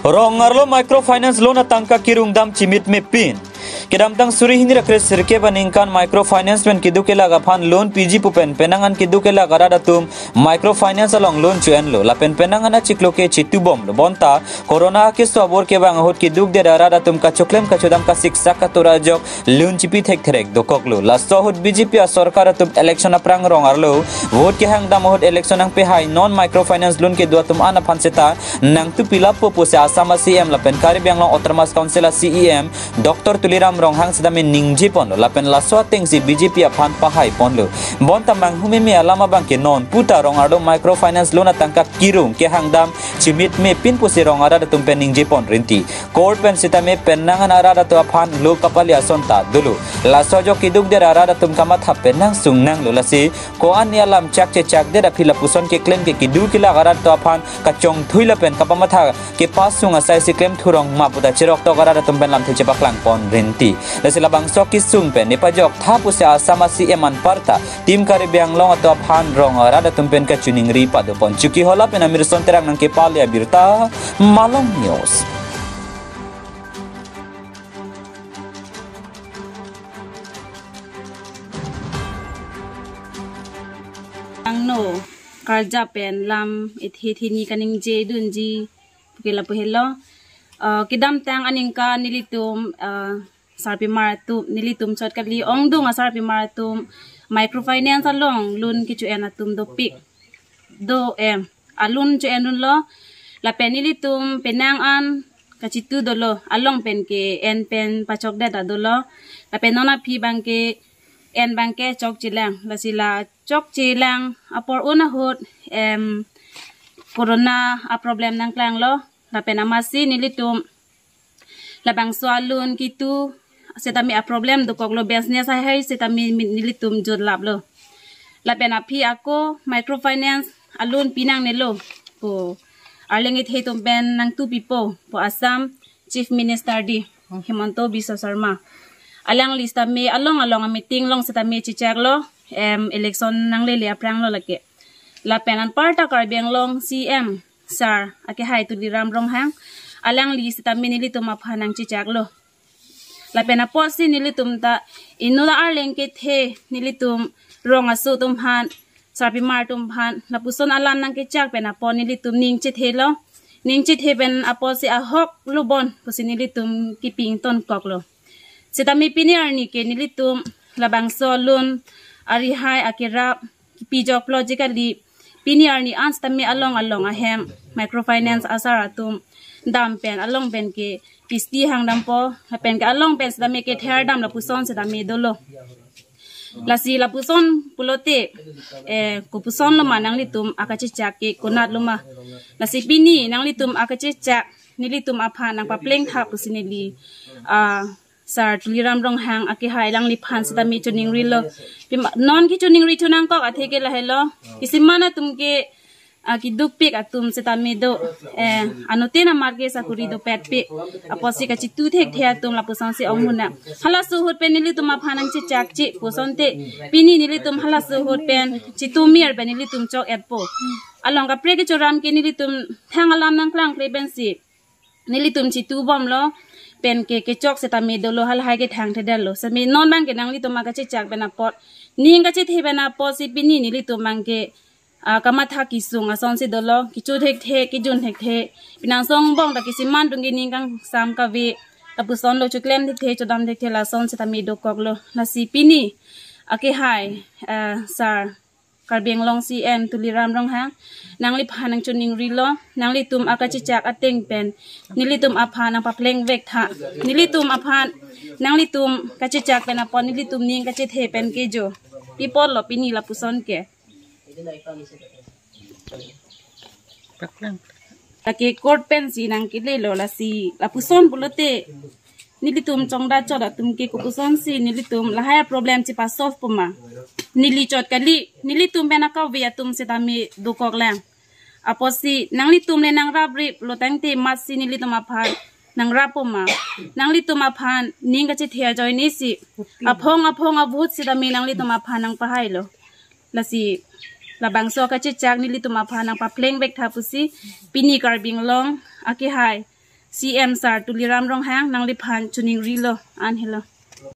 Rongarlo microfinance loan atangka kirungdam chimit me pin. Kedamtang suri hindi rakres sirke baningkan microfinance pen kidukela gaphan loan PG pupen penangan kidukela garadatum microfinance along loan chuen lo lapen penangan achiklo ke chitubom lo bonta corona ke swabor ke bang hot kiduk de garadatum ka choklem ka chodam ka siksa ka torajok loan chipi thek therek dokok lo lasto hot BJP a sarkar atum election aprang rongarlo vote ke hang dam hot election ang pe hai non microfinance loan ke duatum ana phanseta nang tu pilap po se asama CM lapen kari biang long otermas council CEM Dr. Tuliram Ronghang sedami ningji pon lo lapen laswa teng si BJP aphan pahai pon lo bonta mang hume me alama bang ke non puta rongardo microfinance loan atangka kirung ke hangdam chimit me pin pusi rongara datum pen ningji pon rinti court pen sitame penangan ara datu aphan lo kapali asonta dulu laswa jo kiduk der ara datum kamat ha penang sungnang lo lasi ko an yalam chak che chak der phila puson ke claim ke kidu kila gara to aphan kachong thuila pen kapamatha ke pasung asai si claim thurong ma puta chirok to gara datum pen lam the chepaklang pon rinti Lasila bang soki sungpen ni pajok thapu se asama si eman parta tim kari biang long atau phan rong rada tumpen ka chuning ri padu pon chuki hola pen amir son terang nang ke palia birta Malam News no karja pen lam ithini kaning je dunji pukila puhelo kidam tang aningka nilitum sarpi maratum nilitum chot kali ongdung sarpi maratum microfinance along loan kichu enatum do pik do alun chu enun lo la penilitum penang an kachitu dolo along pen ke en pen pachok da dolo la penona phi bangke en bangke chok chilang la sila chok chilang apor una hot corona a problem nang klang lo la penamasi nilitum la bang swalun kitu setami a problem do koklo business hai setami nilitum jod lablo la pena phi ako microfinance alun pinang nelo po arlengit hetum ben nang tu pipo po Assam Chief Minister di Himanto Biswa Sarma alang lista me along a meeting long setami chichak lo election nang le aprang lo lake la penan parta karbiang long CM sar ake hai tu diram rong hang alang lista setami nilitum aphanang chichak lo la pena posi nilitum ta inula arleng ke the nilitum rong asu tum han sarpi mar tum han la puson alam nang ke chak pena pon nilitum ning che thelo ning che the ben aposi a hok lubon pusi nilitum kiping ton koklo setami pini arni ke nilitum labang solun ari hai akira kipi jok logically pini arni ans tami along a hem microfinance asaratum dam pen along pen ke pisti hang dam po pen ke along pen sedami ke ther dam la puson sedami dolo lasi la puson pulote ko puson lo manang litum akachi chak ke kunat luma lasi pini nang litum akachi chak nilitum apha nang papleng tha pusinili sar tuliram rong hang aki hai lang li phan sedami chuning rilo non ki chuning ri thunang ko atheke la helo kisimana tumke ki duk pik atum setami do anotena marke sakuri do pet pik aposi ka chitu thek thea tum la pusan si omuna hala su hot pen nili tum aphanang chi chak chi pusonte pini nili tum hala su hot pen chitu mir ben nili tum chok etpo along ka preke choram ke nili tum thangalam nang klang kleben si nili tum chitu bom lo pen ke chok setami do lo hal hai ke thang the delo sami non bang ke nang li tum ka chi chak bena pot ning ka chi the bena pot si pini nili tum mang ke kamatha kisung ason si dolo kichu thek the ki jun thek the pinang song bong da kisiman tungi ning kang sam ka vi tapuson lo chuklem thek the chodam thek the la son setami do koklo na si pini ake hai sar karbeng long CM tuliram rong hang nangli phanang chuning rilo nangli tum akachi chak ateng pen nilitum aphan ang papleng vek tha nilitum aphan nangli tum kachi chak pen apon nilitum ning kachi the pen ke jo pipol lo pini la puson ke take court pen si nang kile lo la si la puson bulote nilitum chongda choda tum ke kupuson si nilitum la haya problem chi pa solve puma nili chot kali nilitum bena ka via tum setami dukok lang aposi nanglitum le nang rabri lo tangte masi nilitum aphan nang rapoma nanglitum aphan ninga che thia join isi aphong abut sidami nanglitum aphan nang pahailo lasi labang so ka che chak nilitum aphan nang pa pleng bek thapusi pini karbing long aki hai CM sar tuliram rong hang nang lipan chuning rilo an hilo